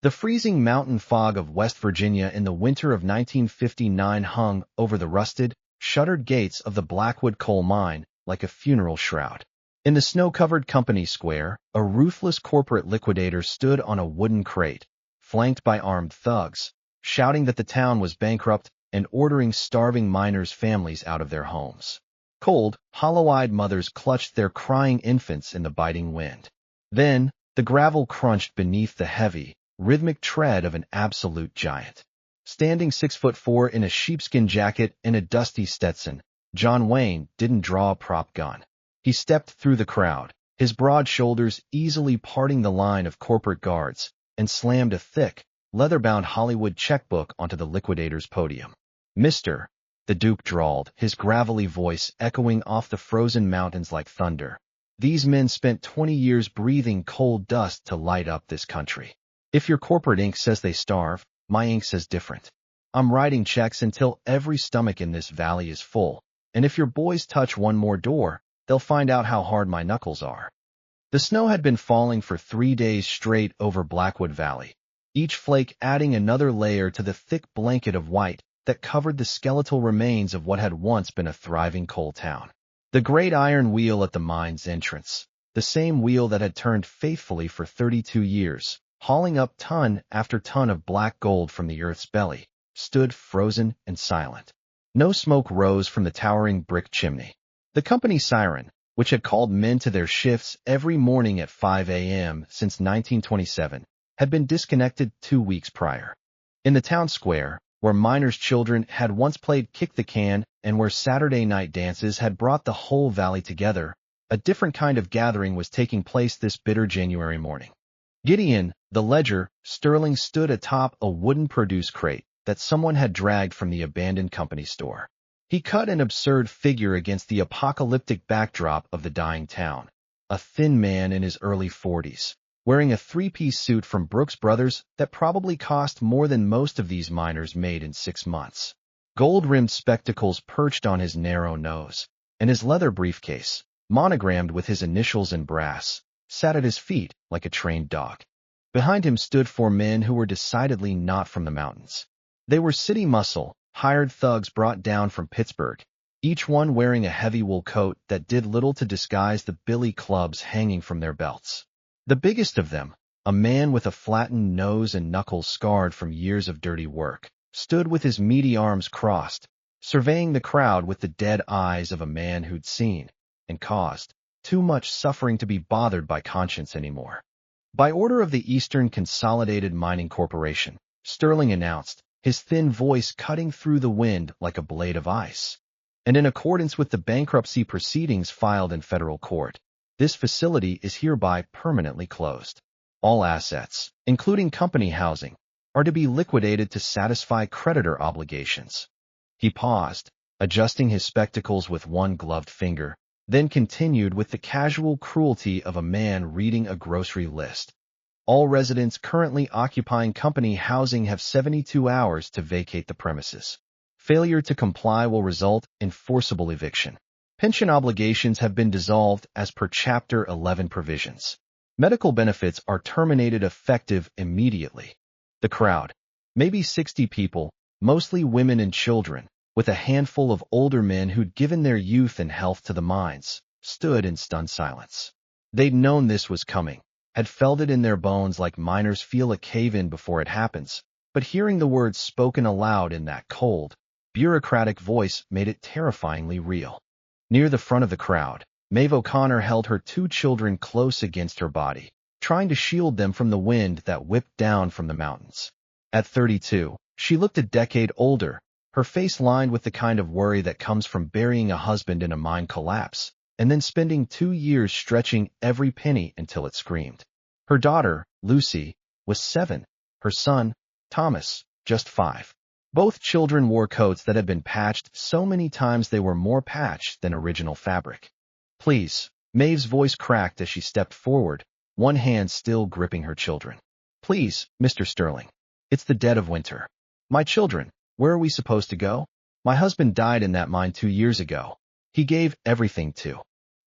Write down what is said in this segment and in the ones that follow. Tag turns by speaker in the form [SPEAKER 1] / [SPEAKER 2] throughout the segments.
[SPEAKER 1] The freezing mountain fog of West Virginia in the winter of 1959 hung over the rusted, shuttered gates of the Blackwood coal mine like a funeral shroud. In the snow-covered company square, a ruthless corporate liquidator stood on a wooden crate, flanked by armed thugs, shouting that the town was bankrupt and ordering starving miners' families out of their homes. Cold, hollow-eyed mothers clutched their crying infants in the biting wind. Then, the gravel crunched beneath the heavy, rhythmic tread of an absolute giant. Standing 6'4" in a sheepskin jacket and a dusty Stetson, John Wayne didn't draw a prop gun. He stepped through the crowd, his broad shoulders easily parting the line of corporate guards, and slammed a thick, leather-bound Hollywood checkbook onto the liquidator's podium. "Mister," the Duke drawled, his gravelly voice echoing off the frozen mountains like thunder. "These men spent 20 years breathing coal dust to light up this country. If your corporate ink says they starve, my ink says different. I'm writing checks until every stomach in this valley is full, and if your boys touch one more door, they'll find out how hard my knuckles are." The snow had been falling for 3 days straight over Blackwood Valley, each flake adding another layer to the thick blanket of white that covered the skeletal remains of what had once been a thriving coal town. The great iron wheel at the mine's entrance, the same wheel that had turned faithfully for 32 years, hauling up ton after ton of black gold from the earth's belly, stood frozen and silent. No smoke rose from the towering brick chimney. The company siren, which had called men to their shifts every morning at 5 a.m. since 1927, had been disconnected 2 weeks prior. In the town square, where miners' children had once played kick the can and where Saturday night dances had brought the whole valley together, a different kind of gathering was taking place this bitter January morning. Gideon, the ledger, Sterling stood atop a wooden produce crate that someone had dragged from the abandoned company store. He cut an absurd figure against the apocalyptic backdrop of the dying town, a thin man in his early 40s, wearing a 3-piece suit from Brooks Brothers that probably cost more than most of these miners made in 6 months. Gold-rimmed spectacles perched on his narrow nose, and his leather briefcase, monogrammed with his initials in brass, sat at his feet like a trained dog. Behind him stood 4 men who were decidedly not from the mountains. They were city muscle, hired thugs brought down from Pittsburgh, each one wearing a heavy wool coat that did little to disguise the billy clubs hanging from their belts. The biggest of them, a man with a flattened nose and knuckles scarred from years of dirty work, stood with his meaty arms crossed, surveying the crowd with the dead eyes of a man who'd seen, and caused, too much suffering to be bothered by conscience anymore. By order of the Eastern Consolidated Mining Corporation, Sterling announced, his thin voice cutting through the wind like a blade of ice. And in accordance with the bankruptcy proceedings filed in federal court, this facility is hereby permanently closed. All assets, including company housing, are to be liquidated to satisfy creditor obligations. He paused, adjusting his spectacles with one gloved finger, then continued with the casual cruelty of a man reading a grocery list. All residents currently occupying company housing have 72 hours to vacate the premises. Failure to comply will result in forcible eviction. Pension obligations have been dissolved as per Chapter 11 provisions. Medical benefits are terminated effective immediately. The crowd, maybe 60 people, mostly women and children, with a handful of older men who'd given their youth and health to the mines, stood in stunned silence. They'd known this was coming, had felt it in their bones like miners feel a cave-in before it happens, but hearing the words spoken aloud in that cold, bureaucratic voice made it terrifyingly real. Near the front of the crowd, Maeve O'Connor held her 2 children close against her body, trying to shield them from the wind that whipped down from the mountains. At 32, she looked a decade older, her face lined with the kind of worry that comes from burying a husband in a mine collapse, and then spending 2 years stretching every penny until it screamed. Her daughter, Lucy, was 7, her son, Thomas, just 5. Both children wore coats that had been patched so many times they were more patch than original fabric. "Please," Maeve's voice cracked as she stepped forward, one hand still gripping her children. "Please, Mr. Sterling. It's the dead of winter. My children, where are we supposed to go? My husband died in that mine 2 years ago. He gave everything to."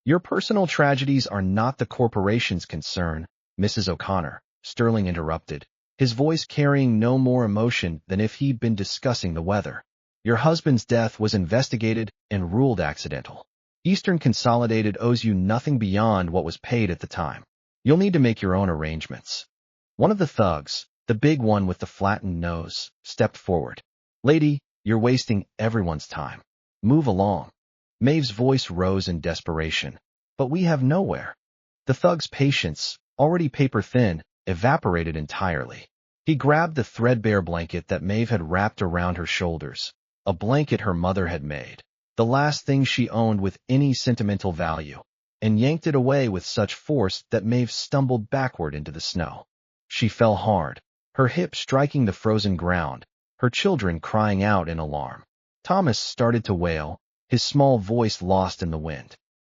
[SPEAKER 1] "Your personal tragedies are not the corporation's concern, Mrs. O'Connor," Sterling interrupted, his voice carrying no more emotion than if he'd been discussing the weather. Your husband's death was investigated and ruled accidental. Eastern Consolidated owes you nothing beyond what was paid at the time. You'll need to make your own arrangements. One of the thugs, the big one with the flattened nose, stepped forward. Lady, you're wasting everyone's time. Move along. Maeve's voice rose in desperation. But we have nowhere. The thug's patience, already paper-thin, evaporated entirely. He grabbed the threadbare blanket that Maeve had wrapped around her shoulders, a blanket her mother had made, the last thing she owned with any sentimental value, and yanked it away with such force that Maeve stumbled backward into the snow. She fell hard, her hip striking the frozen ground, her children crying out in alarm. Thomas started to wail, his small voice lost in the wind.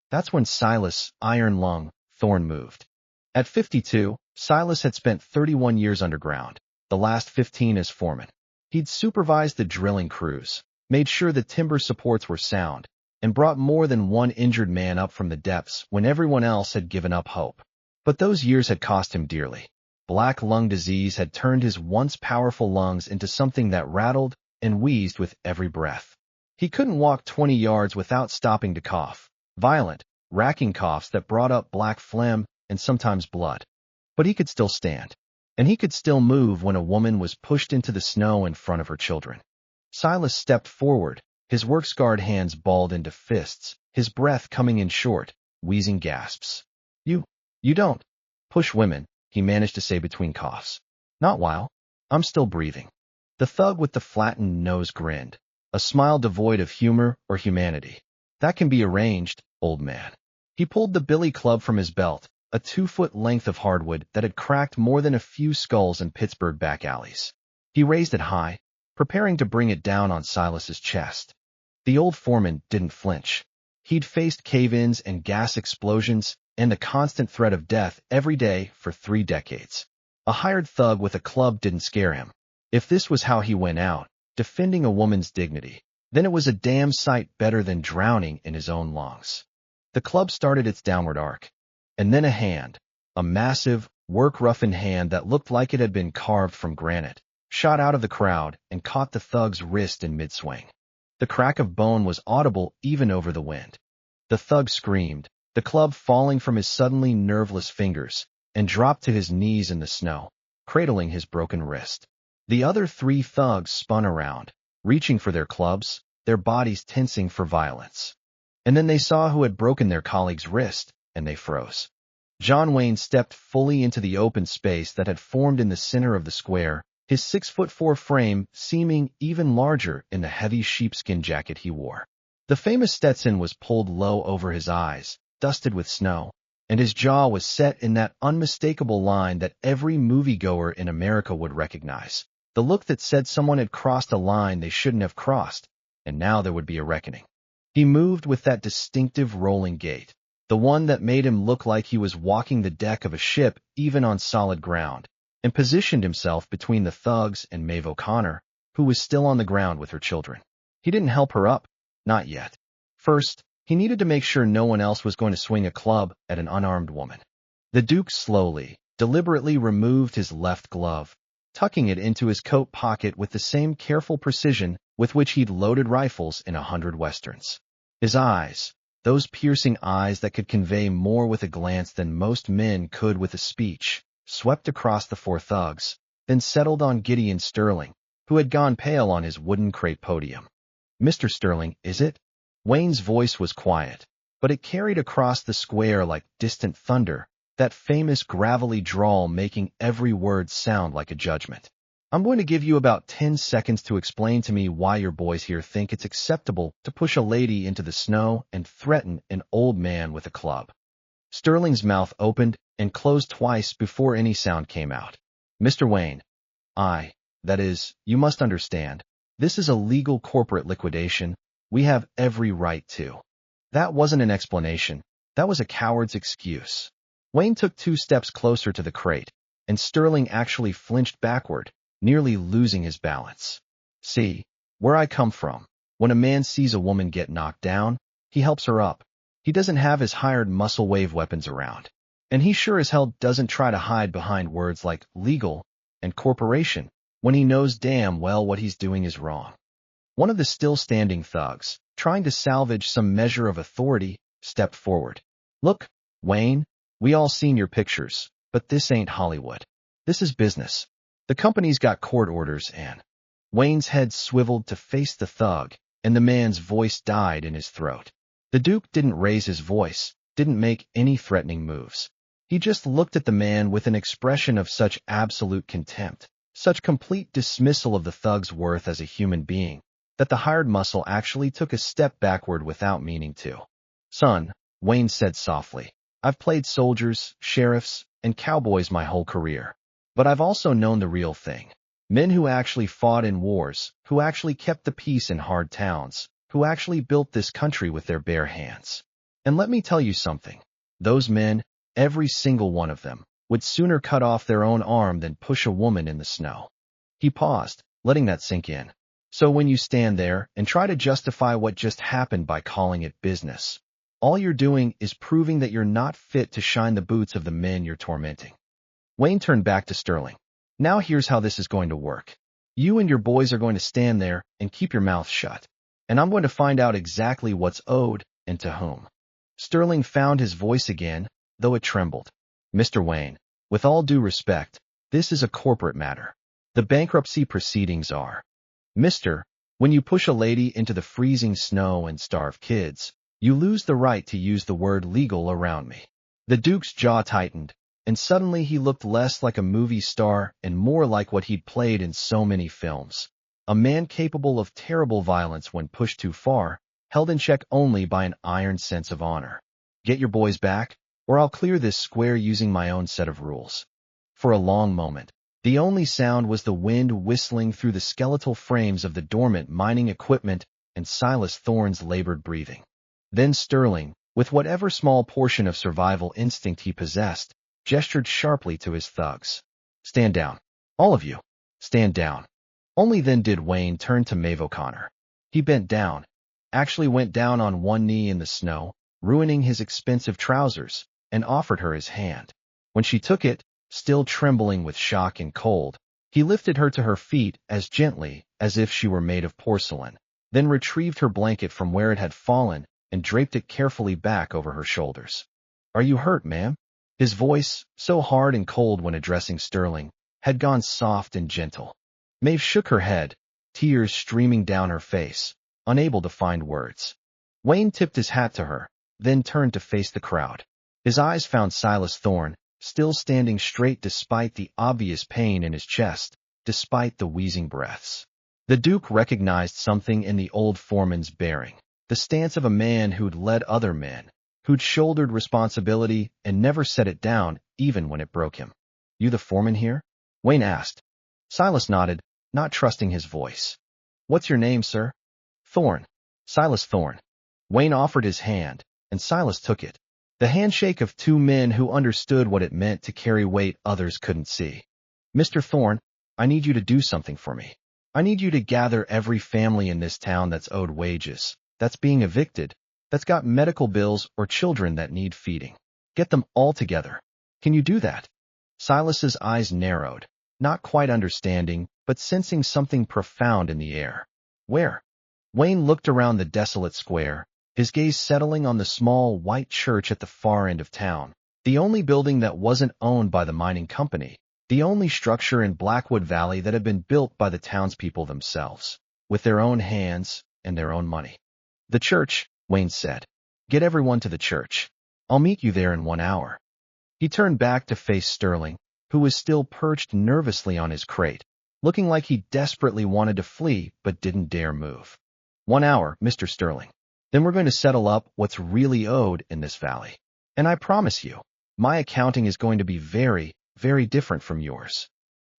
[SPEAKER 1] That's when Silas, Iron Lung, Thorne moved. At 52, Silas had spent 31 years underground, the last 15 as foreman. He'd supervised the drilling crews, made sure the timber supports were sound, and brought more than one injured man up from the depths when everyone else had given up hope. But those years had cost him dearly. Black lung disease had turned his once powerful lungs into something that rattled and wheezed with every breath. He couldn't walk 20 yards without stopping to cough, violent, racking coughs that brought up black phlegm and sometimes blood. But he could still stand, and he could still move when a woman was pushed into the snow in front of her children. Silas stepped forward, his work-scarred hands balled into fists, his breath coming in short, wheezing gasps. You don't push women, he managed to say between coughs. Not while I'm still breathing. The thug with the flattened nose grinned, a smile devoid of humor or humanity. That can be arranged, old man. He pulled the billy club from his belt, a 2-foot length of hardwood that had cracked more than a few skulls in Pittsburgh back alleys. He raised it high, preparing to bring it down on Silas's chest. The old foreman didn't flinch. He'd faced cave-ins and gas explosions and the constant threat of death every day for 3 decades. A hired thug with a club didn't scare him. If this was how he went out, defending a woman's dignity, then it was a damn sight better than drowning in his own lungs. The club started its downward arc, and then a hand, a massive, work-roughened hand that looked like it had been carved from granite, shot out of the crowd and caught the thug's wrist in mid-swing. The crack of bone was audible even over the wind. The thug screamed, the club falling from his suddenly nerveless fingers, and dropped to his knees in the snow, cradling his broken wrist. The other 3 thugs spun around, reaching for their clubs, their bodies tensing for violence. And then they saw who had broken their colleague's wrist, and they froze. John Wayne stepped fully into the open space that had formed in the center of the square, his 6'4" frame seeming even larger in the heavy sheepskin jacket he wore. The famous Stetson was pulled low over his eyes, dusted with snow, and his jaw was set in that unmistakable line that every moviegoer in America would recognize, the look that said someone had crossed a line they shouldn't have crossed, and now there would be a reckoning. He moved with that distinctive rolling gait, the one that made him look like he was walking the deck of a ship even on solid ground, and positioned himself between the thugs and Maeve O'Connor, who was still on the ground with her children. He didn't help her up, not yet. First, he needed to make sure no one else was going to swing a club at an unarmed woman. The Duke slowly, deliberately removed his left glove, tucking it into his coat pocket with the same careful precision with which he'd loaded rifles in 100 westerns. His eyes, those piercing eyes that could convey more with a glance than most men could with a speech, swept across the 4 thugs, then settled on Gideon Sterling, who had gone pale on his wooden crate podium. Mr. Sterling, is it? Wayne's voice was quiet, but it carried across the square like distant thunder, that famous gravelly drawl making every word sound like a judgment. I'm going to give you about 10 seconds to explain to me why your boys here think it's acceptable to push a lady into the snow and threaten an old man with a club. Sterling's mouth opened and closed twice before any sound came out. Mr. Wayne, that is, you must understand, this is a legal corporate liquidation. We have every right to. That wasn't an explanation. That was a coward's excuse. Wayne took 2 steps closer to the crate, and Sterling actually flinched backward, nearly losing his balance. See, where I come from, when a man sees a woman get knocked down, he helps her up. He doesn't have his hired muscle wave weapons around. And he sure as hell doesn't try to hide behind words like legal and corporation when he knows damn well what he's doing is wrong. One of the still-standing thugs, trying to salvage some measure of authority, stepped forward. "Look, Wayne, we all seen your pictures, but this ain't Hollywood. This is business. The company's got court orders and—" Wayne's head swiveled to face the thug, and the man's voice died in his throat. The Duke didn't raise his voice, didn't make any threatening moves. He just looked at the man with an expression of such absolute contempt, such complete dismissal of the thug's worth as a human being, that the hired muscle actually took a step backward without meaning to. "Son," Wayne said softly, "I've played soldiers, sheriffs, and cowboys my whole career. But I've also known the real thing. Men who actually fought in wars, who actually kept the peace in hard towns, who actually built this country with their bare hands. And let me tell you something. Those men, every single one of them, would sooner cut off their own arm than push a woman in the snow." He paused, letting that sink in. "So when you stand there and try to justify what just happened by calling it business, all you're doing is proving that you're not fit to shine the boots of the men you're tormenting." Wayne turned back to Sterling. "Now here's how this is going to work. You and your boys are going to stand there and keep your mouth shut. And I'm going to find out exactly what's owed and to whom." Sterling found his voice again, though it trembled. "Mr. Wayne, with all due respect, this is a corporate matter. The bankruptcy proceedings are. Mister, when you push a lady into the freezing snow and starve kids, you lose the right to use the word legal around me." The Duke's jaw tightened, and suddenly he looked less like a movie star and more like what he'd played in so many films. A man capable of terrible violence when pushed too far, held in check only by an iron sense of honor. "Get your boys back, or I'll clear this square using my own set of rules." For a long moment, the only sound was the wind whistling through the skeletal frames of the dormant mining equipment and Silas Thorne's labored breathing. Then Sterling, with whatever small portion of survival instinct he possessed, gestured sharply to his thugs. "Stand down. All of you. Stand down." Only then did Wayne turn to Maeve O'Connor. He bent down, actually went down on one knee in the snow, ruining his expensive trousers, and offered her his hand. When she took it, still trembling with shock and cold, he lifted her to her feet as gently as if she were made of porcelain, then retrieved her blanket from where it had fallen and draped it carefully back over her shoulders. "Are you hurt, ma'am?" His voice, so hard and cold when addressing Sterling, had gone soft and gentle. Maeve shook her head, tears streaming down her face, unable to find words. Wayne tipped his hat to her, then turned to face the crowd. His eyes found Silas Thorne, still standing straight despite the obvious pain in his chest, despite the wheezing breaths. The Duke recognized something in the old foreman's bearing, the stance of a man who'd led other men, who'd shouldered responsibility and never set it down even when it broke him. "You the foreman here?" Wayne asked. Silas nodded, not trusting his voice. "What's your name, sir?" "Thorne. Silas Thorne." Wayne offered his hand, and Silas took it. The handshake of two men who understood what it meant to carry weight others couldn't see. "Mr. Thorne, I need you to do something for me. I need you to gather every family in this town that's owed wages, that's being evicted, that's got medical bills or children that need feeding. Get them all together. Can you do that?" Silas's eyes narrowed, not quite understanding, but sensing something profound in the air. "Where?" Wayne looked around the desolate square, his gaze settling on the small white church at the far end of town, the only building that wasn't owned by the mining company, the only structure in Blackwood Valley that had been built by the townspeople themselves, with their own hands and their own money. "The church," Wayne said. "Get everyone to the church. I'll meet you there in 1 hour." He turned back to face Sterling, who was still perched nervously on his crate, looking like he desperately wanted to flee but didn't dare move. 1 hour, Mr. Sterling. Then we're going to settle up what's really owed in this valley. And I promise you, my accounting is going to be very, very different from yours."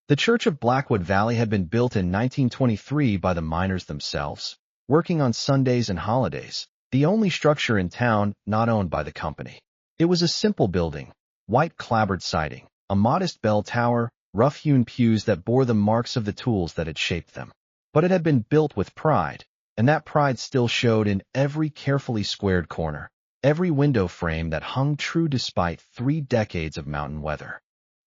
[SPEAKER 1] The Church of Blackwood Valley had been built in 1923 by the miners themselves, working on Sundays and holidays, the only structure in town not owned by the company. It was a simple building, white clapboard siding, a modest bell tower, rough-hewn pews that bore the marks of the tools that had shaped them. But it had been built with pride, and that pride still showed in every carefully squared corner, every window frame that hung true despite 3 decades of mountain weather.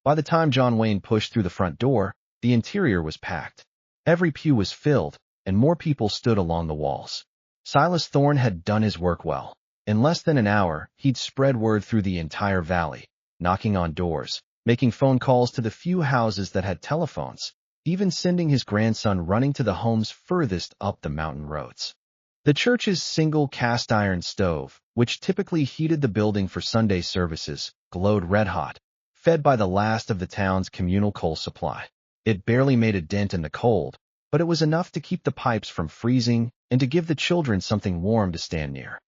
[SPEAKER 1] By the time John Wayne pushed through the front door, The interior was packed. Every pew was filled, and more people stood along the walls. Silas Thorne had done his work well. In less than an hour, he'd spread word through the entire valley, knocking on doors, making phone calls to the few houses that had telephones, even sending his grandson running to the homes furthest up the mountain roads. The church's single cast-iron stove, which typically heated the building for Sunday services, glowed red-hot, fed by the last of the town's communal coal supply. It barely made a dent in the cold, but it was enough to keep the pipes from freezing and to give the children something warm to stand near.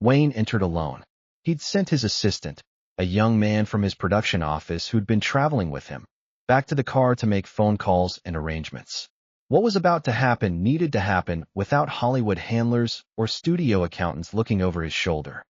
[SPEAKER 1] Wayne entered alone. He'd sent his assistant, a young man from his production office who'd been traveling with him, back to the car to make phone calls and arrangements. What was about to happen needed to happen without Hollywood handlers or studio accountants looking over his shoulder.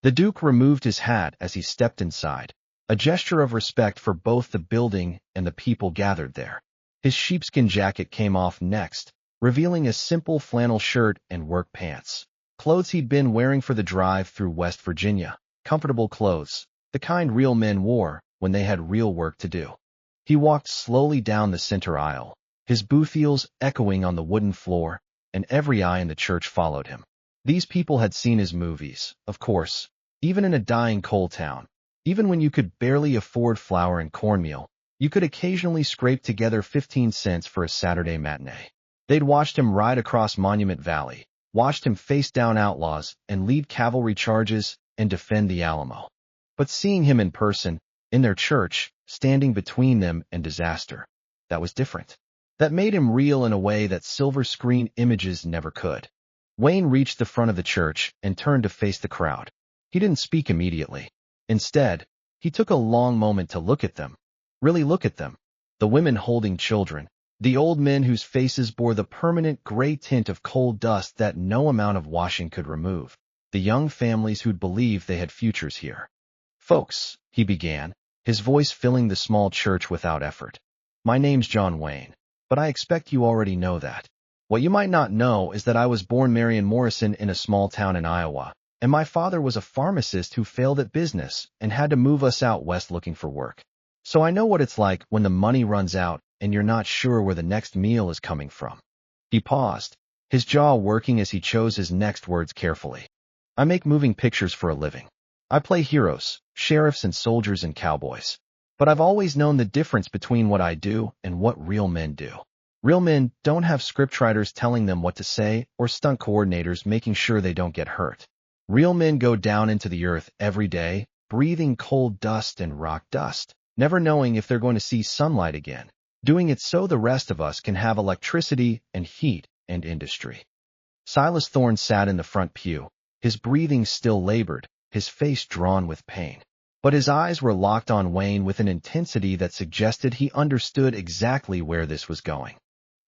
[SPEAKER 1] The Duke removed his hat as he stepped inside, a gesture of respect for both the building and the people gathered there. His sheepskin jacket came off next, revealing a simple flannel shirt and work pants, clothes he'd been wearing for the drive through West Virginia, comfortable clothes, the kind real men wore when they had real work to do. He walked slowly down the center aisle, his boot heels echoing on the wooden floor, and every eye in the church followed him. These people had seen his movies, of course, even in a dying coal town. Even when you could barely afford flour and cornmeal, you could occasionally scrape together 15 cents for a Saturday matinee. They'd watched him ride across Monument Valley, watched him face down outlaws and lead cavalry charges and defend the Alamo. But seeing him in person, in their church, standing between them and disaster, that was different. That made him real in a way that silver screen images never could. Wayne reached the front of the church and turned to face the crowd. He didn't speak immediately. Instead, he took a long moment to look at them. Really look at them. The women holding children, the old men whose faces bore the permanent gray tint of coal dust that no amount of washing could remove, the young families who'd believed they had futures here. "Folks," he began, his voice filling the small church without effort. "My name's John Wayne, but I expect you already know that. What you might not know is that I was born Marion Morrison in a small town in Iowa, and my father was a pharmacist who failed at business and had to move us out west looking for work. So I know what it's like when the money runs out and you're not sure where the next meal is coming from." He paused, his jaw working as he chose his next words carefully. "I make moving pictures for a living. I play heroes, sheriffs and soldiers and cowboys. But I've always known the difference between what I do and what real men do. Real men don't have scriptwriters telling them what to say or stunt coordinators making sure they don't get hurt. Real men go down into the earth every day, breathing coal dust and rock dust, never knowing if they're going to see sunlight again, doing it so the rest of us can have electricity and heat and industry." Silas Thorne sat in the front pew, his breathing still labored, his face drawn with pain. But his eyes were locked on Wayne with an intensity that suggested he understood exactly where this was going.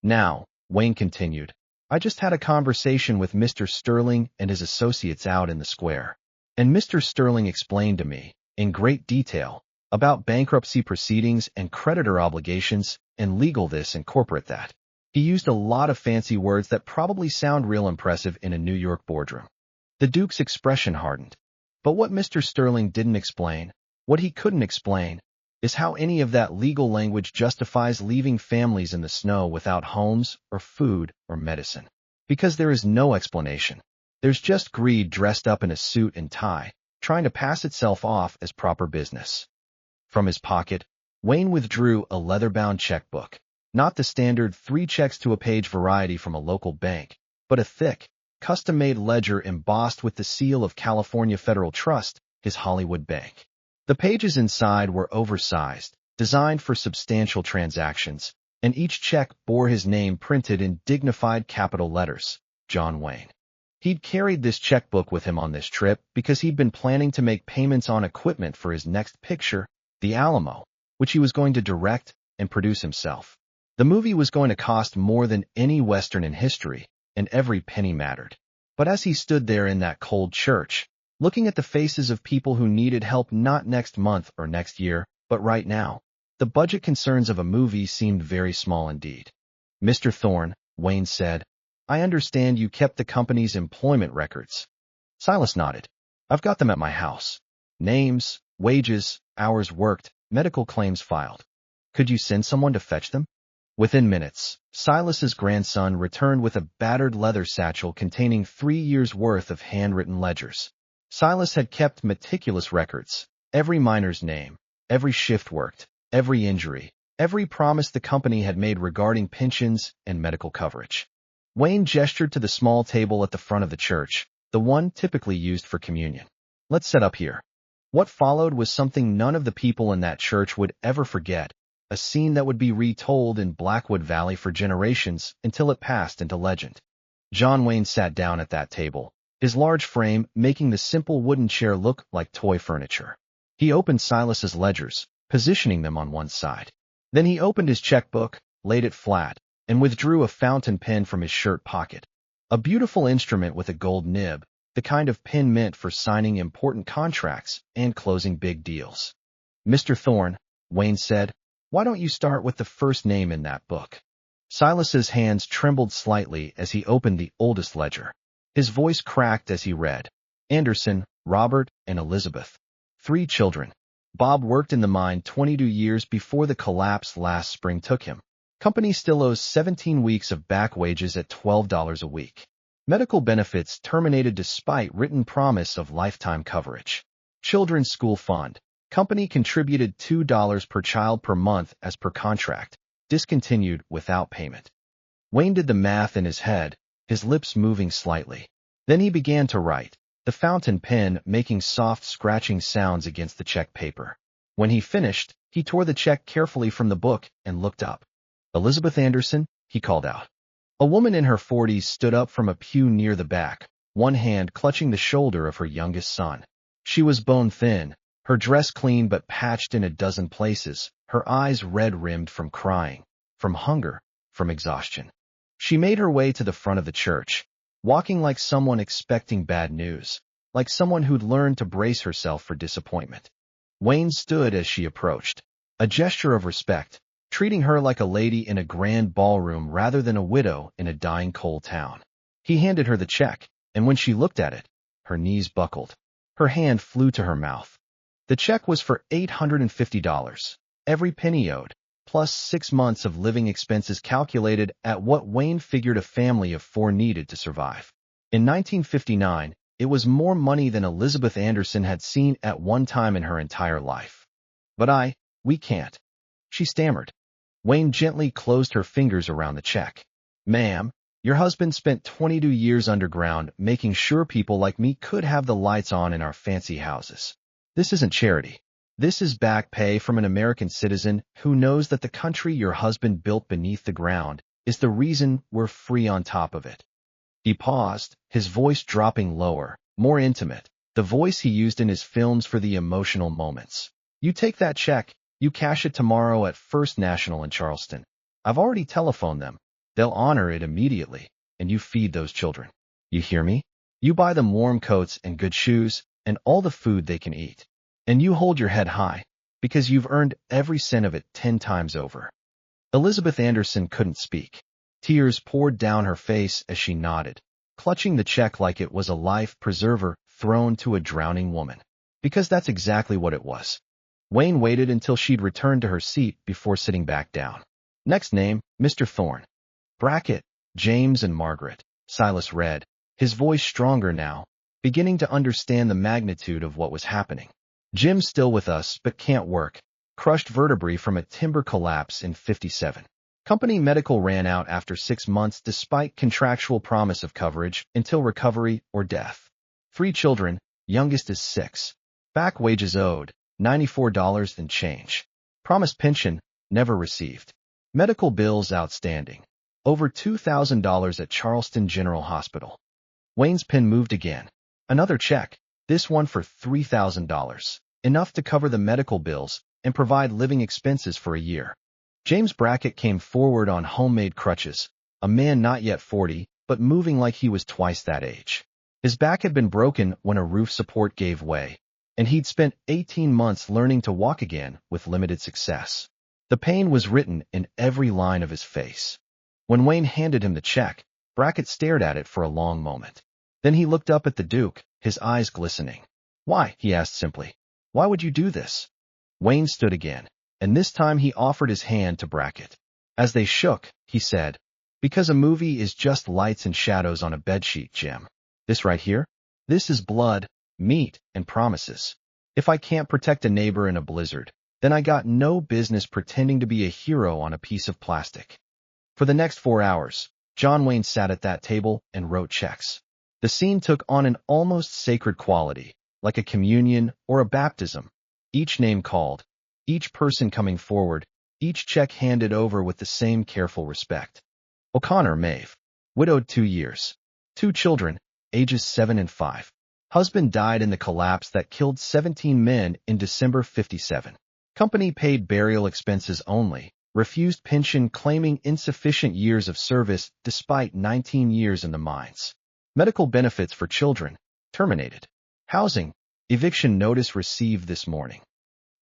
[SPEAKER 1] "Now," Wayne continued, "I just had a conversation with Mr. Sterling and his associates out in the square. And Mr. Sterling explained to me, in great detail, about bankruptcy proceedings and creditor obligations and legal this and corporate that. He used a lot of fancy words that probably sound real impressive in a New York boardroom." The Duke's expression hardened. But what Mr. Sterling didn't explain, what he couldn't explain, is how any of that legal language justifies leaving families in the snow without homes or food or medicine. Because there is no explanation. There's just greed dressed up in a suit and tie, trying to pass itself off as proper business. From his pocket, Wayne withdrew a leather-bound checkbook, not the standard 3 checks to a page variety from a local bank, but a thick, custom-made ledger embossed with the seal of California Federal Trust, his Hollywood bank. The pages inside were oversized, designed for substantial transactions, and each check bore his name printed in dignified capital letters, John Wayne. He'd carried this checkbook with him on this trip because he'd been planning to make payments on equipment for his next picture, The Alamo, which he was going to direct and produce himself. The movie was going to cost more than any Western in history, and every penny mattered. But as he stood there in that cold church, looking at the faces of people who needed help not next month or next year, but right now, the budget concerns of a movie seemed very small indeed. "Mr. Thorne," Wayne said, "I understand you kept the company's employment records." Silas nodded. "I've got them at my house. Names, wages, hours worked, medical claims filed. Could you send someone to fetch them?" Within minutes, Silas's grandson returned with a battered leather satchel containing 3 years' worth of handwritten ledgers. Silas had kept meticulous records, every miner's name, every shift worked, every injury, every promise the company had made regarding pensions and medical coverage. Wayne gestured to the small table at the front of the church, the one typically used for communion. Let's set up here. What followed was something none of the people in that church would ever forget, a scene that would be retold in Blackwood Valley for generations until it passed into legend. John Wayne sat down at that table, his large frame making the simple wooden chair look like toy furniture. He opened Silas's ledgers, positioning them on one side. Then he opened his checkbook, laid it flat, and withdrew a fountain pen from his shirt pocket. A beautiful instrument with a gold nib, the kind of pen meant for signing important contracts and closing big deals. "Mr. Thorne," Wayne said, "why don't you start with the first name in that book?" Silas's hands trembled slightly as he opened the oldest ledger. His voice cracked as he read, "Anderson, Robert, and Elizabeth. 3 children. Bob worked in the mine 22 years before the collapse last spring took him. Company still owes 17 weeks of back wages at $12 a week. Medical benefits terminated despite written promise of lifetime coverage. Children's school fund. Company contributed $2 per child per month as per contract. Discontinued without payment." Wayne did the math in his head, his lips moving slightly. Then he began to write, the fountain pen making soft scratching sounds against the check paper. When he finished, he tore the check carefully from the book and looked up. "Elizabeth Anderson," he called out. A woman in her 40s stood up from a pew near the back, one hand clutching the shoulder of her youngest son. She was bone-thin, her dress clean but patched in a dozen places, her eyes red-rimmed from crying, from hunger, from exhaustion. She made her way to the front of the church, walking like someone expecting bad news, like someone who'd learned to brace herself for disappointment. Wayne stood as she approached, a gesture of respect, treating her like a lady in a grand ballroom rather than a widow in a dying coal town. He handed her the check, and when she looked at it, her knees buckled. Her hand flew to her mouth. The check was for $850, every penny owed, plus 6 months of living expenses calculated at what Wayne figured a family of 4 needed to survive. In 1959, it was more money than Elizabeth Anderson had seen at one time in her entire life. "But we can't," she stammered. Wayne gently closed her fingers around the check. "Ma'am, your husband spent 22 years underground making sure people like me could have the lights on in our fancy houses. This isn't charity. This is back pay from an American citizen who knows that the country your husband built beneath the ground is the reason we're free on top of it." He paused, his voice dropping lower, more intimate, the voice he used in his films for the emotional moments. "You take that check, you cash it tomorrow at First National in Charleston. I've already telephoned them. They'll honor it immediately, and you feed those children. You hear me? You buy them warm coats and good shoes and all the food they can eat. And you hold your head high, because you've earned every cent of it 10 times over." Elizabeth Anderson couldn't speak. Tears poured down her face as she nodded, clutching the check like it was a life preserver thrown to a drowning woman. Because that's exactly what it was. Wayne waited until she'd returned to her seat before sitting back down. "Next name, Mr. Thorne. Brackett, James and Margaret," Silas read, his voice stronger now, beginning to understand the magnitude of what was happening. "Jim's still with us but can't work. Crushed vertebrae from a timber collapse in '57. Company medical ran out after 6 months despite contractual promise of coverage until recovery or death. 3 children, youngest is 6. Back wages owed, $94 and change. Promised pension, never received. Medical bills outstanding. Over $2,000 at Charleston General Hospital." Wayne's pen moved again. Another check, this one for $3,000, enough to cover the medical bills and provide living expenses for a year. James Brackett came forward on homemade crutches, a man not yet 40, but moving like he was twice that age. His back had been broken when a roof support gave way, and he'd spent 18 months learning to walk again with limited success. The pain was written in every line of his face. When Wayne handed him the check, Brackett stared at it for a long moment. Then he looked up at the Duke, his eyes glistening. "Why?" he asked simply. "Why would you do this?" Wayne stood again, and this time he offered his hand to Brackett. As they shook, he said, "Because a movie is just lights and shadows on a bedsheet, Jim. This right here? This is blood, meat, and promises. If I can't protect a neighbor in a blizzard, then I got no business pretending to be a hero on a piece of plastic." For the next 4 hours, John Wayne sat at that table and wrote checks. The scene took on an almost sacred quality, like a communion or a baptism. Each name called, each person coming forward, each check handed over with the same careful respect. O'Connor, Maeve. Widowed 2 years. 2 children, ages 7 and 5. Husband died in the collapse that killed 17 men in December '57. Company paid burial expenses only. Refused pension claiming insufficient years of service despite 19 years in the mines. Medical benefits for children, terminated. Housing, eviction notice received this morning.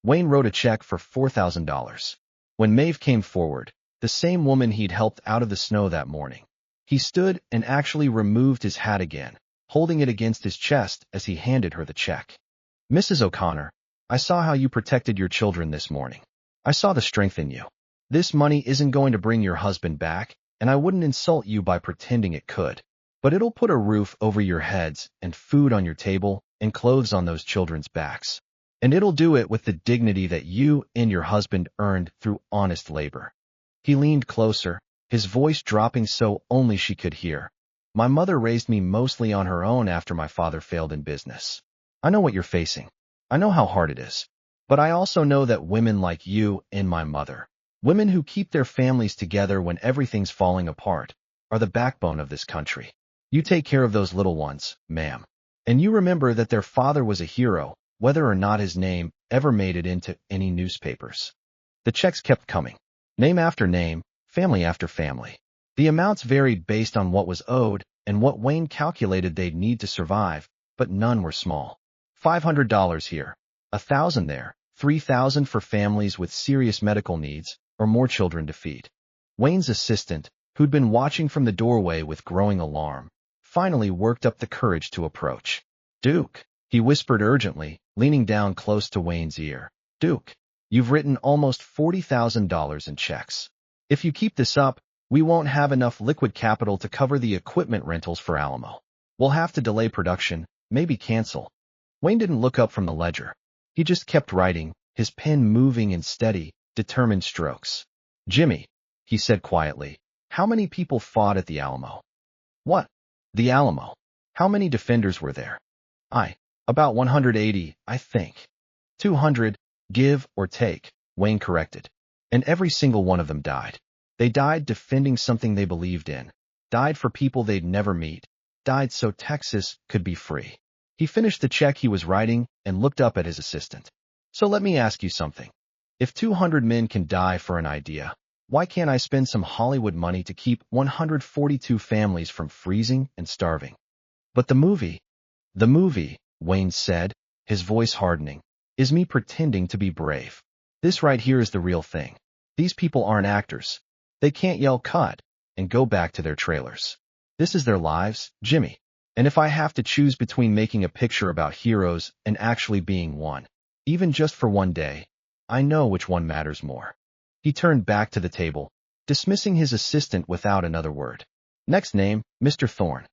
[SPEAKER 1] Wayne wrote a check for $4,000. When Maeve came forward, the same woman he'd helped out of the snow that morning, he stood and actually removed his hat again, holding it against his chest as he handed her the check. "Mrs. O'Connor, I saw how you protected your children this morning. I saw the strength in you. This money isn't going to bring your husband back, and I wouldn't insult you by pretending it could. But it'll put a roof over your heads and food on your table and clothes on those children's backs. And it'll do it with the dignity that you and your husband earned through honest labor." He leaned closer, his voice dropping so only she could hear. "My mother raised me mostly on her own after my father failed in business. I know what you're facing. I know how hard it is. But I also know that women like you and my mother, women who keep their families together when everything's falling apart, are the backbone of this country. You take care of those little ones, ma'am. And you remember that their father was a hero, whether or not his name ever made it into any newspapers." The checks kept coming. Name after name, family after family. The amounts varied based on what was owed and what Wayne calculated they'd need to survive, but none were small. $500 here, 1,000 there, 3,000 for families with serious medical needs or more children to feed. Wayne's assistant, who'd been watching from the doorway with growing alarm, finally worked up the courage to approach. "Duke," he whispered urgently, leaning down close to Wayne's ear. "Duke, you've written almost $40,000 in checks. If you keep this up, we won't have enough liquid capital to cover the equipment rentals for Alamo. We'll have to delay production, maybe cancel." Wayne didn't look up from the ledger. He just kept writing, his pen moving in steady, determined strokes. "Jimmy," he said quietly, "how many people fought at the Alamo?" "What? The Alamo? How many defenders were there?" About 180, I think." 200, give or take," Wayne corrected. "And every single one of them died. They died defending something they believed in, died for people they'd never meet, died so Texas could be free." He finished the check he was writing and looked up at his assistant. "So let me ask you something. If 200 men can die for an idea, why can't I spend some Hollywood money to keep 142 families from freezing and starving?" "But the movie," Wayne said, his voice hardening, "is me pretending to be brave. This right here is the real thing. These people aren't actors. They can't yell cut and go back to their trailers. This is their lives, Jimmy. And if I have to choose between making a picture about heroes and actually being one, even just for one day, I know which one matters more." He turned back to the table, dismissing his assistant without another word. "Next name, Mr. Thorne."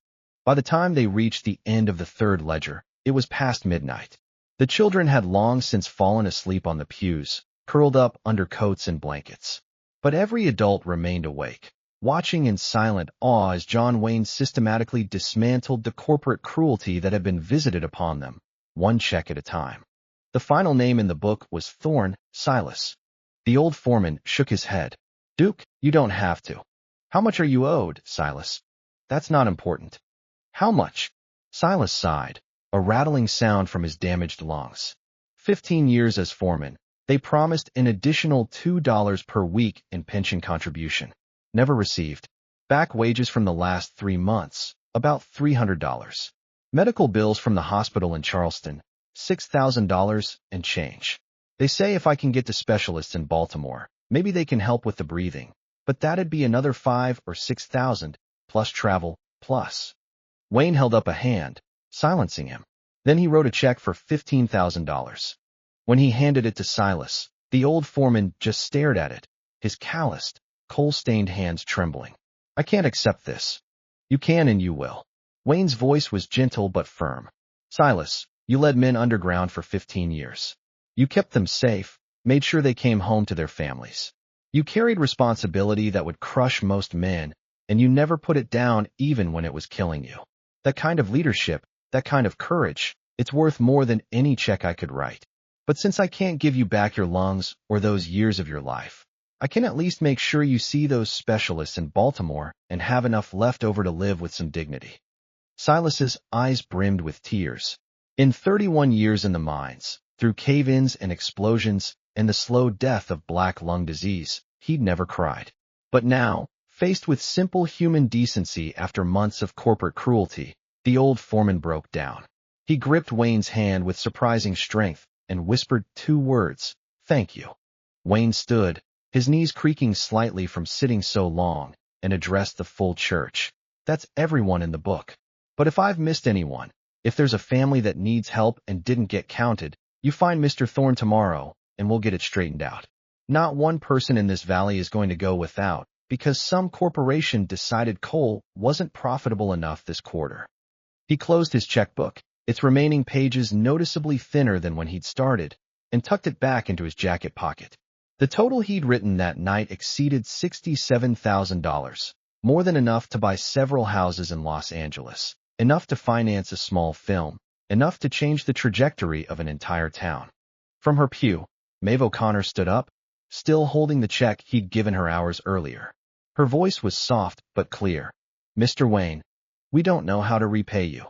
[SPEAKER 1] By the time they reached the end of the third ledger, it was past midnight. The children had long since fallen asleep on the pews, curled up under coats and blankets. But every adult remained awake, watching in silent awe as John Wayne systematically dismantled the corporate cruelty that had been visited upon them, one check at a time. The final name in the book was Thorne, Silas. The old foreman shook his head. "Duke, you don't have to." "How much are you owed, Silas?" "That's not important." "How much?" Silas sighed, a rattling sound from his damaged lungs. 15 years as foreman. They promised an additional $2 per week in pension contribution. Never received. Back wages from the last 3 months, about $300. Medical bills from the hospital in Charleston, $6,000 and change. They say if I can get to specialists in Baltimore, maybe they can help with the breathing, but that'd be another 5 or 6,000, plus travel, plus. Wayne held up a hand, silencing him. Then he wrote a check for $15,000. When he handed it to Silas, the old foreman just stared at it, his calloused, coal-stained hands trembling. I can't accept this. You can and you will. Wayne's voice was gentle but firm. Silas, you led men underground for 15 years. You kept them safe, made sure they came home to their families. You carried responsibility that would crush most men, and you never put it down even when it was killing you. That kind of leadership, that kind of courage, it's worth more than any check I could write. But since I can't give you back your lungs or those years of your life, I can at least make sure you see those specialists in Baltimore and have enough left over to live with some dignity. Silas's eyes brimmed with tears. In 31 years in the mines, through cave-ins and explosions and the slow death of black lung disease, he'd never cried. But now, faced with simple human decency after months of corporate cruelty, the old foreman broke down. He gripped Wayne's hand with surprising strength and whispered 2 words, "Thank you." Wayne stood, his knees creaking slightly from sitting so long, and addressed the full church. That's everyone in the book. But if I've missed anyone, if there's a family that needs help and didn't get counted, you find Mr. Thorne tomorrow, and we'll get it straightened out. Not one person in this valley is going to go without, because some corporation decided coal wasn't profitable enough this quarter. He closed his checkbook, its remaining pages noticeably thinner than when he'd started, and tucked it back into his jacket pocket. The total he'd written that night exceeded $67,000, more than enough to buy several houses in Los Angeles, enough to finance a small film, enough to change the trajectory of an entire town. From her pew, Maeve O'Connor stood up, still holding the check he'd given her hours earlier. Her voice was soft but clear. "Mr. Wayne, we don't know how to repay you."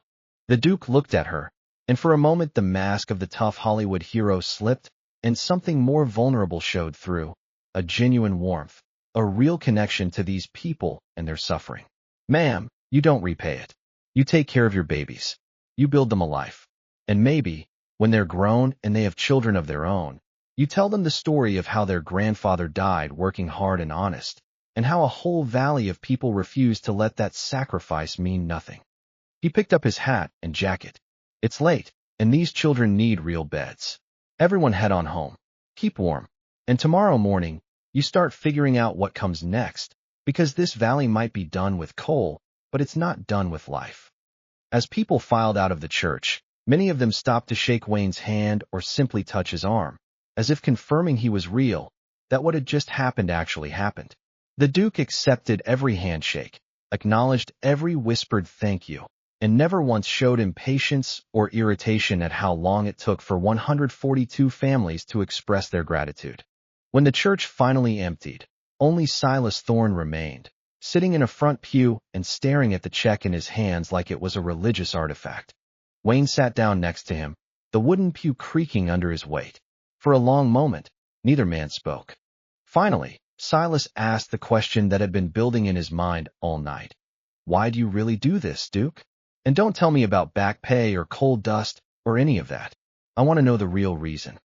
[SPEAKER 1] The Duke looked at her, and for a moment the mask of the tough Hollywood hero slipped, and something more vulnerable showed through, a genuine warmth, a real connection to these people and their suffering. "Ma'am, you don't repay it. You take care of your babies. You build them a life. And maybe, when they're grown and they have children of their own, you tell them the story of how their grandfather died working hard and honest, and how a whole valley of people refused to let that sacrifice mean nothing." He picked up his hat and jacket. "It's late, and these children need real beds. Everyone head on home. Keep warm. And tomorrow morning, you start figuring out what comes next, because this valley might be done with coal, but it's not done with life." As people filed out of the church, many of them stopped to shake Wayne's hand or simply touch his arm, as if confirming he was real, that what had just happened actually happened. The Duke accepted every handshake, acknowledged every whispered thank you, and never once showed impatience or irritation at how long it took for 142 families to express their gratitude. When the church finally emptied, only Silas Thorne remained, sitting in a front pew and staring at the check in his hands like it was a religious artifact. Wayne sat down next to him, the wooden pew creaking under his weight. For a long moment, neither man spoke. Finally, Silas asked the question that had been building in his mind all night. "Why do you really do this, Duke? And don't tell me about back pay or coal dust or any of that. I want to know the real reason."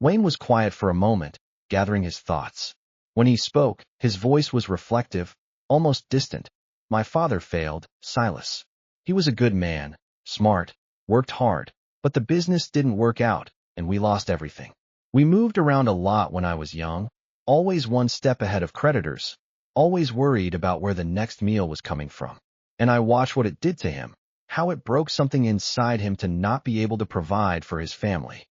[SPEAKER 1] Wayne was quiet for a moment, gathering his thoughts. When he spoke, his voice was reflective, almost distant. "My father failed, Silas. He was a good man, smart, worked hard, but the business didn't work out, and we lost everything. We moved around a lot when I was young, always one step ahead of creditors, always worried about where the next meal was coming from. And I watched what it did to him, how it broke something inside him to not be able to provide for his family."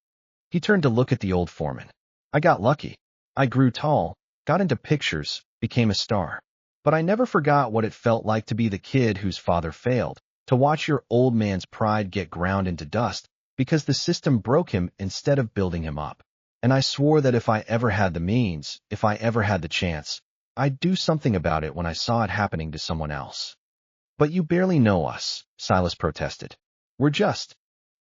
[SPEAKER 1] He turned to look at the old foreman. "I got lucky. I grew tall, got into pictures, became a star. But I never forgot what it felt like to be the kid whose father failed, to watch your old man's pride get ground into dust because the system broke him instead of building him up. And I swore that if I ever had the means, if I ever had the chance, I'd do something about it when I saw it happening to someone else." "But you barely know us," Silas protested. "We're just—"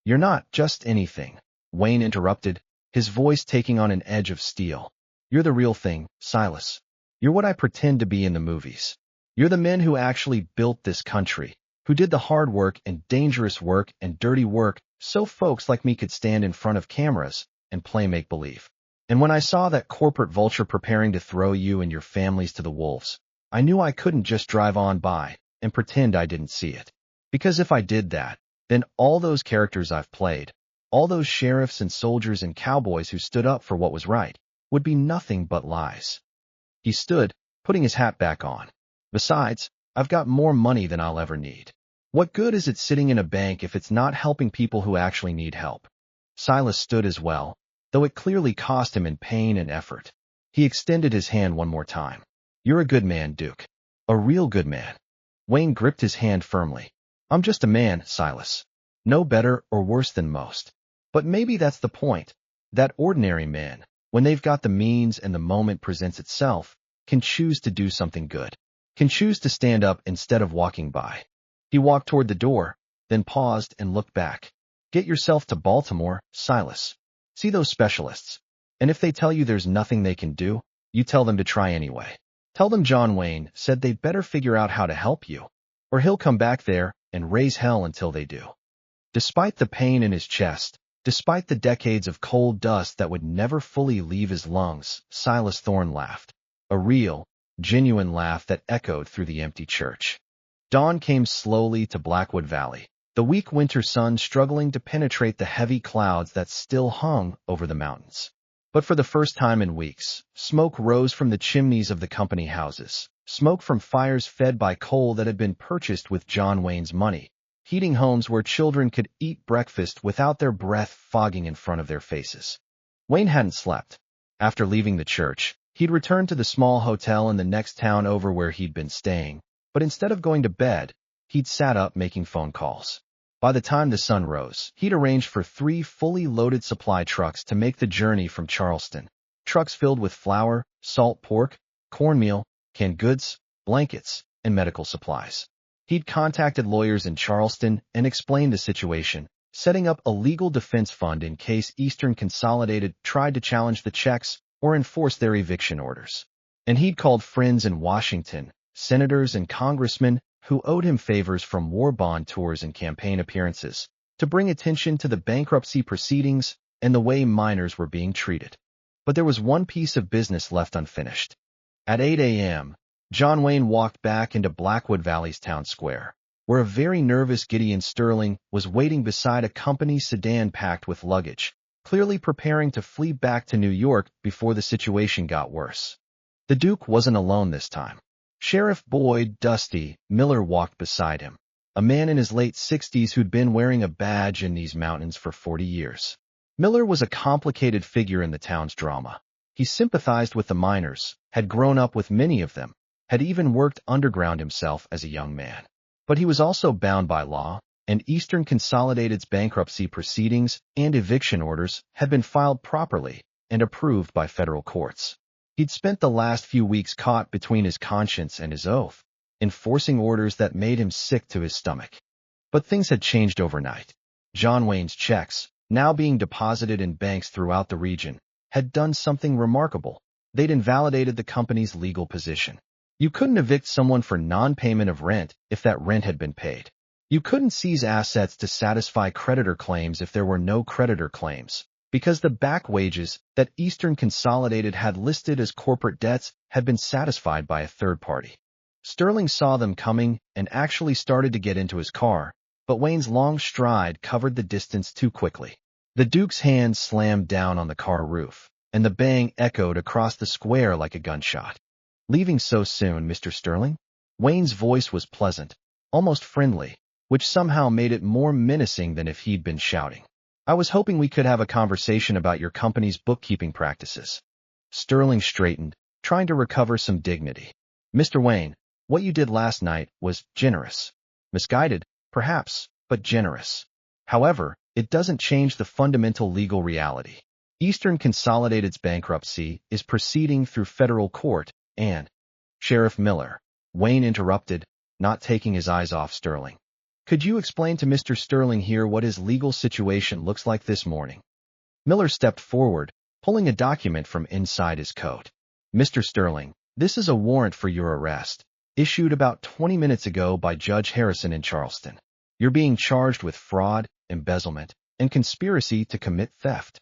[SPEAKER 1] "You're not just anything," Wayne interrupted, his voice taking on an edge of steel. "You're the real thing, Silas. You're what I pretend to be in the movies. You're the men who actually built this country, who did the hard work and dangerous work and dirty work so folks like me could stand in front of cameras and play make-believe. And when I saw that corporate vulture preparing to throw you and your families to the wolves, I knew I couldn't just drive on by and pretend I didn't see it. Because if I did that, then all those characters I've played, all those sheriffs and soldiers and cowboys who stood up for what was right, would be nothing but lies." He stood, putting his hat back on. Besides, I've got more money than I'll ever need. What good is it sitting in a bank if it's not helping people who actually need help? Silas stood as well, though it clearly cost him in pain and effort. He extended his hand one more time. You're a good man, Duke. A real good man. Wayne gripped his hand firmly. I'm just a man, Silas. No better or worse than most. But maybe that's the point. That ordinary man, when they've got the means and the moment presents itself, can choose to do something good. Can choose to stand up instead of walking by. He walked toward the door, then paused and looked back. Get yourself to Baltimore, Silas. See those specialists. And if they tell you there's nothing they can do, you tell them to try anyway. Tell them John Wayne said they'd better figure out how to help you, or he'll come back there and raise hell until they do. Despite the pain in his chest, despite the decades of cold dust that would never fully leave his lungs, Silas Thorne laughed. A real, genuine laugh that echoed through the empty church. Dawn came slowly to Blackwood Valley, the weak winter sun struggling to penetrate the heavy clouds that still hung over the mountains. But for the first time in weeks, smoke rose from the chimneys of the company houses, smoke from fires fed by coal that had been purchased with John Wayne's money, heating homes where children could eat breakfast without their breath fogging in front of their faces. Wayne hadn't slept. After leaving the church, he'd returned to the small hotel in the next town over where he'd been staying, but instead of going to bed, he'd sat up making phone calls. By the time the sun rose, he'd arranged for 3 fully loaded supply trucks to make the journey from Charleston. Trucks filled with flour, salt pork, cornmeal, canned goods, blankets, and medical supplies. He'd contacted lawyers in Charleston and explained the situation, setting up a legal defense fund in case Eastern Consolidated tried to challenge the checks or enforce their eviction orders. And he'd called friends in Washington, senators and congressmen who owed him favors from war bond tours and campaign appearances, to bring attention to the bankruptcy proceedings and the way miners were being treated. But there was one piece of business left unfinished. At 8 a.m., John Wayne walked back into Blackwood Valley's town square, where a very nervous Gideon Sterling was waiting beside a company sedan packed with luggage, clearly preparing to flee back to New York before the situation got worse. The Duke wasn't alone this time. Sheriff Boyd "Dusty" Miller walked beside him, a man in his late 60s who'd been wearing a badge in these mountains for 40 years. Miller was a complicated figure in the town's drama. He sympathized with the miners, had grown up with many of them, had even worked underground himself as a young man. But he was also bound by law, and Eastern Consolidated's bankruptcy proceedings and eviction orders had been filed properly and approved by federal courts. He'd spent the last few weeks caught between his conscience and his oath, enforcing orders that made him sick to his stomach. But things had changed overnight. John Wayne's checks, now being deposited in banks throughout the region, had done something remarkable. They'd invalidated the company's legal position. You couldn't evict someone for non-payment of rent if that rent had been paid. You couldn't seize assets to satisfy creditor claims if there were no creditor claims, because the back wages that Eastern Consolidated had listed as corporate debts had been satisfied by a third party. Sterling saw them coming and actually started to get into his car, but Wayne's long stride covered the distance too quickly. The Duke's hand slammed down on the car roof, and the bang echoed across the square like a gunshot. Leaving so soon, Mr. Sterling? Wayne's voice was pleasant, almost friendly, which somehow made it more menacing than if he'd been shouting. I was hoping we could have a conversation about your company's bookkeeping practices. Sterling straightened, trying to recover some dignity. Mr. Wayne, what you did last night was generous. Misguided, perhaps, but generous. However, it doesn't change the fundamental legal reality. Eastern Consolidated's bankruptcy is proceeding through federal court, and— Sheriff Miller, Wayne interrupted, not taking his eyes off Sterling. Could you explain to Mr. Sterling here what his legal situation looks like this morning? Miller stepped forward, pulling a document from inside his coat. Mr. Sterling, this is a warrant for your arrest, issued about 20 minutes ago by Judge Harrison in Charleston. You're being charged with fraud, embezzlement, and conspiracy to commit theft.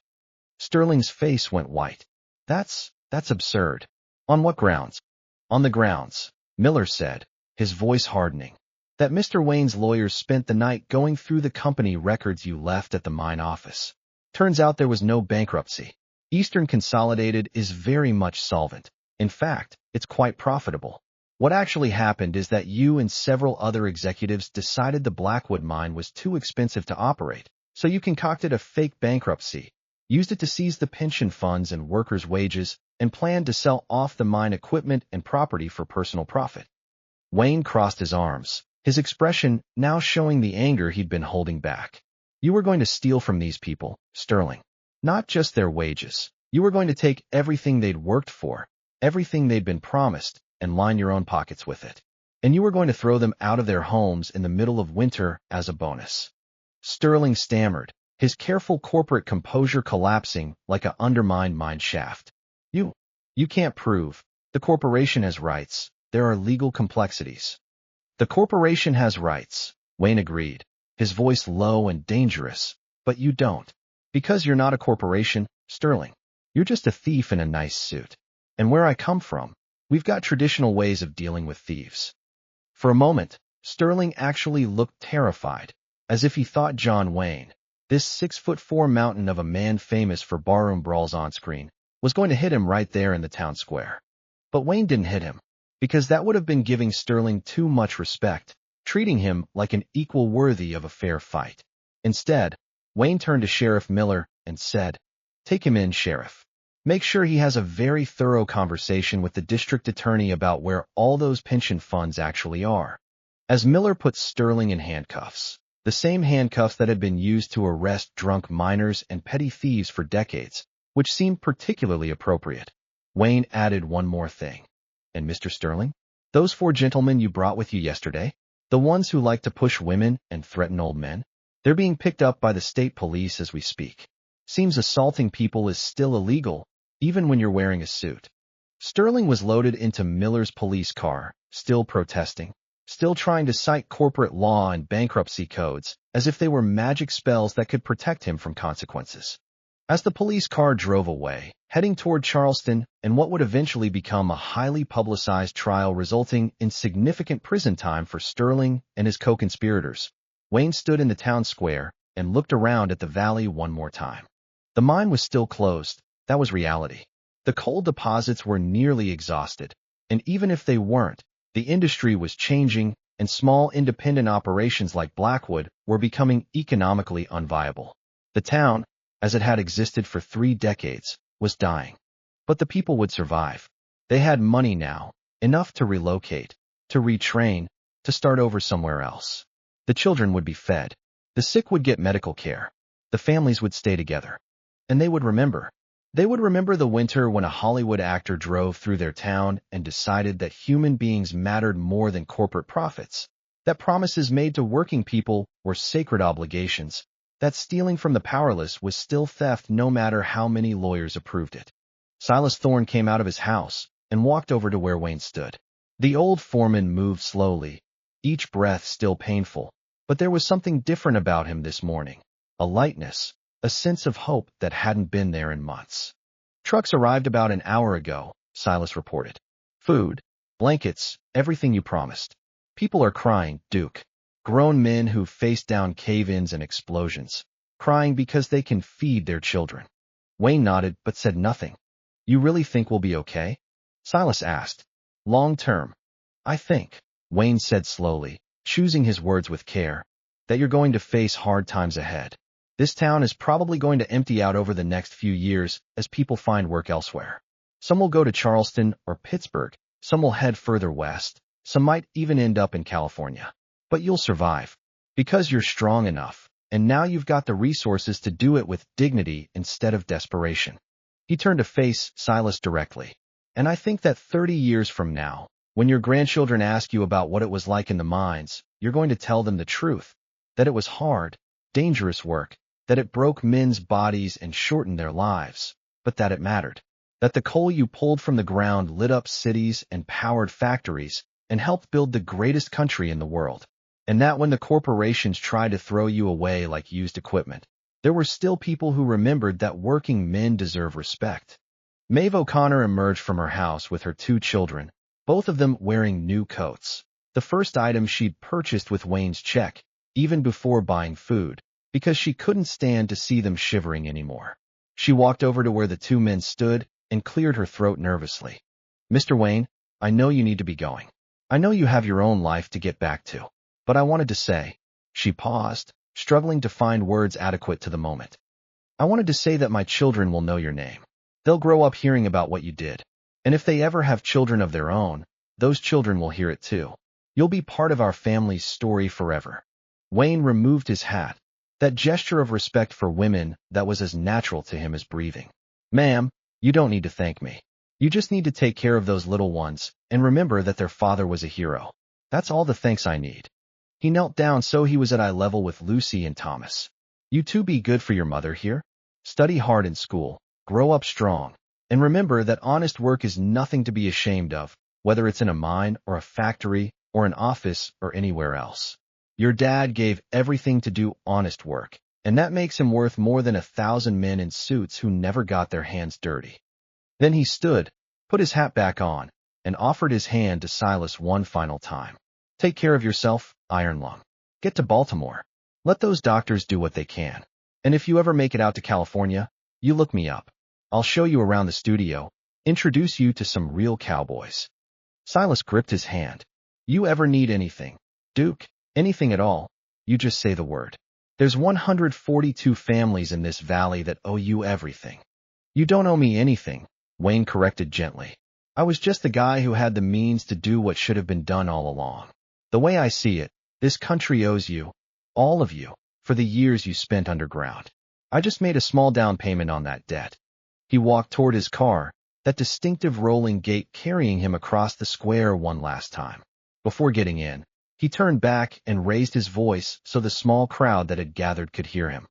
[SPEAKER 1] Sterling's face went white. That's absurd. On what grounds? On the grounds, Miller said, his voice hardening, that Mr. Wayne's lawyers spent the night going through the company records you left at the mine office. Turns out there was no bankruptcy. Eastern Consolidated is very much solvent. In fact, it's quite profitable. What actually happened is that you and several other executives decided the Blackwood mine was too expensive to operate, so you concocted a fake bankruptcy, used it to seize the pension funds and workers' wages, and planned to sell off the mine equipment and property for personal profit. Wayne crossed his arms, his expression now showing the anger he'd been holding back. You were going to steal from these people, Sterling. Not just their wages. You were going to take everything they'd worked for, everything they'd been promised, and line your own pockets with it. And you were going to throw them out of their homes in the middle of winter as a bonus. Sterling stammered, his careful corporate composure collapsing like an undermined mine shaft. You can't prove. The corporation has rights. There are legal complexities. The corporation has rights, Wayne agreed, his voice low and dangerous. But you don't. Because you're not a corporation, Sterling. You're just a thief in a nice suit. And where I come from, we've got traditional ways of dealing with thieves. For a moment, Sterling actually looked terrified, as if he thought John Wayne, this 6'4" mountain of a man famous for barroom brawls on screen, was going to hit him right there in the town square. But Wayne didn't hit him, because that would have been giving Sterling too much respect, treating him like an equal worthy of a fair fight. Instead, Wayne turned to Sheriff Miller and said, "Take him in, Sheriff. Make sure he has a very thorough conversation with the district attorney about where all those pension funds actually are." As Miller put Sterling in handcuffs, the same handcuffs that had been used to arrest drunk miners and petty thieves for decades, which seemed particularly appropriate, Wayne added one more thing. "And Mr. Sterling, those 4 gentlemen you brought with you yesterday, the ones who like to push women and threaten old men, they're being picked up by the state police as we speak. Seems assaulting people is still illegal, even when you're wearing a suit." Sterling was loaded into Miller's police car, still protesting, still trying to cite corporate law and bankruptcy codes, as if they were magic spells that could protect him from consequences. As the police car drove away, heading toward Charleston and what would eventually become a highly publicized trial resulting in significant prison time for Sterling and his co-conspirators, Wayne stood in the town square and looked around at the valley one more time. The mine was still closed. That was reality. The coal deposits were nearly exhausted, and even if they weren't, the industry was changing, and small independent operations like Blackwood were becoming economically unviable. The town, as it had existed for 3 decades, was dying. But the people would survive. They had money now, enough to relocate, to retrain, to start over somewhere else. The children would be fed. The sick would get medical care. The families would stay together. And they would remember. They would remember the winter when a Hollywood actor drove through their town and decided that human beings mattered more than corporate profits, that promises made to working people were sacred obligations, that stealing from the powerless was still theft no matter how many lawyers approved it. Silas Thorne came out of his house and walked over to where Wayne stood. The old foreman moved slowly, each breath still painful, but there was something different about him this morning, a lightness, a sense of hope that hadn't been there in months. "Trucks arrived about an hour ago," Silas reported. "Food, blankets, everything you promised. People are crying, Duke. Grown men who faced down cave-ins and explosions, crying because they can feed their children." Wayne nodded but said nothing. "You really think we'll be okay?" Silas asked. "Long term, I think," Wayne said slowly, choosing his words with care, "that you're going to face hard times ahead. This town is probably going to empty out over the next few years as people find work elsewhere. Some will go to Charleston or Pittsburgh, some will head further west, some might even end up in California. But you'll survive, because you're strong enough, and now you've got the resources to do it with dignity instead of desperation." He turned to face Silas directly. "And I think that 30 years from now, when your grandchildren ask you about what it was like in the mines, you're going to tell them the truth, that it was hard, dangerous work, that it broke men's bodies and shortened their lives, but that it mattered, that the coal you pulled from the ground lit up cities and powered factories and helped build the greatest country in the world, and that when the corporations tried to throw you away like used equipment, there were still people who remembered that working men deserve respect." Maeve O'Connor emerged from her house with her 2 children, both of them wearing new coats, the first item she'd purchased with Wayne's check, even before buying food, because she couldn't stand to see them shivering anymore. She walked over to where the 2 men stood and cleared her throat nervously. Mr. Wayne, I know you need to be going. I know you have your own life to get back to. But I wanted to say, she paused, struggling to find words adequate to the moment. I wanted to say that my children will know your name. They'll grow up hearing about what you did. And if they ever have children of their own, those children will hear it too. You'll be part of our family's story forever. Wayne removed his hat, that gesture of respect for women that was as natural to him as breathing. Ma'am, you don't need to thank me. You just need to take care of those little ones and remember that their father was a hero. That's all the thanks I need. He knelt down so he was at eye level with Lucy and Thomas. You two be good for your mother here. Study hard in school, grow up strong, and remember that honest work is nothing to be ashamed of, whether it's in a mine or a factory or an office or anywhere else. Your dad gave everything to do honest work, and that makes him worth more than 1,000 men in suits who never got their hands dirty. Then he stood, put his hat back on, and offered his hand to Silas one final time. Take care of yourself, Iron Lung. Get to Baltimore. Let those doctors do what they can. And if you ever make it out to California, you look me up. I'll show you around the studio, introduce you to some real cowboys. Silas gripped his hand. You ever need anything, Duke, anything at all, you just say the word. There's 142 families in this valley that owe you everything. You don't owe me anything, Wayne corrected gently. I was just the guy who had the means to do what should have been done all along. The way I see it, this country owes you, all of you, for the years you spent underground. I just made a small down payment on that debt. He walked toward his car, that distinctive rolling gait carrying him across the square one last time. Before getting in, he turned back and raised his voice so the small crowd that had gathered could hear him.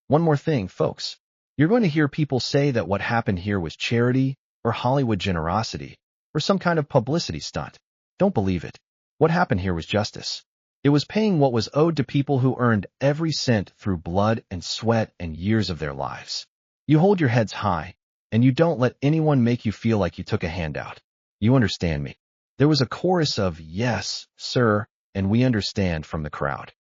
[SPEAKER 1] One more thing, folks. You're going to hear people say that what happened here was charity, or Hollywood generosity, or some kind of publicity stunt. Don't believe it. What happened here was justice. It was paying what was owed to people who earned every cent through blood and sweat and years of their lives. You hold your heads high, and you don't let anyone make you feel like you took a handout. You understand me. There was a chorus of, yes, sir, and we understand from the crowd.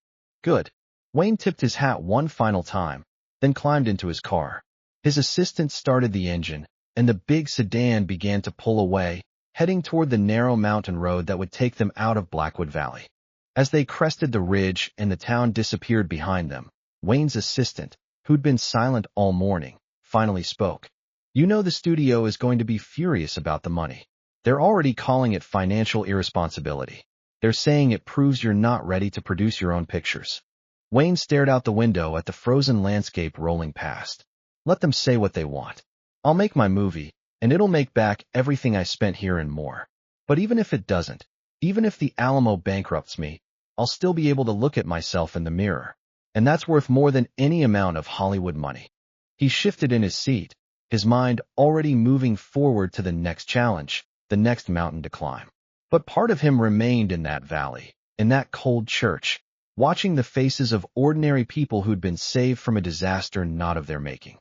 [SPEAKER 1] Good. Wayne tipped his hat one final time, then climbed into his car. His assistant started the engine, and the big sedan began to pull away, heading toward the narrow mountain road that would take them out of Blackwood Valley. As they crested the ridge and the town disappeared behind them, Wayne's assistant, who'd been silent all morning, finally spoke. You know the studio is going to be furious about the money. They're already calling it financial irresponsibility. They're saying it proves you're not ready to produce your own pictures. Wayne stared out the window at the frozen landscape rolling past. Let them say what they want. I'll make my movie, and it'll make back everything I spent here and more. But even if it doesn't, even if the Alamo bankrupts me, I'll still be able to look at myself in the mirror. And that's worth more than any amount of Hollywood money. He shifted in his seat, his mind already moving forward to the next challenge, the next mountain to climb. But part of him remained in that valley, in that cold church, watching the faces of ordinary people who'd been saved from a disaster not of their making.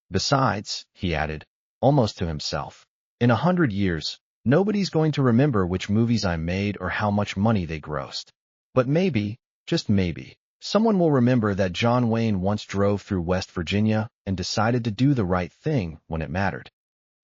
[SPEAKER 1] Besides, he added, almost to himself, in 100 years, nobody's going to remember which movies I made or how much money they grossed. But maybe, just maybe, someone will remember that John Wayne once drove through West Virginia and decided to do the right thing when it mattered.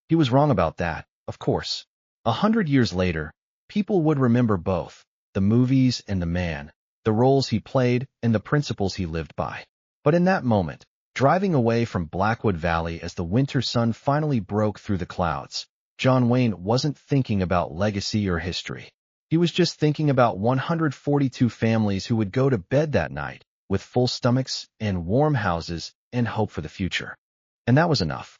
[SPEAKER 1] He was wrong about that, of course. 100 years later, people would remember both, the movies and the man, the roles he played and the principles he lived by. But in that moment, driving away from Blackwood Valley as the winter sun finally broke through the clouds, John Wayne wasn't thinking about legacy or history. He was just thinking about 142 families who would go to bed that night with full stomachs and warm houses and hope for the future. And that was enough.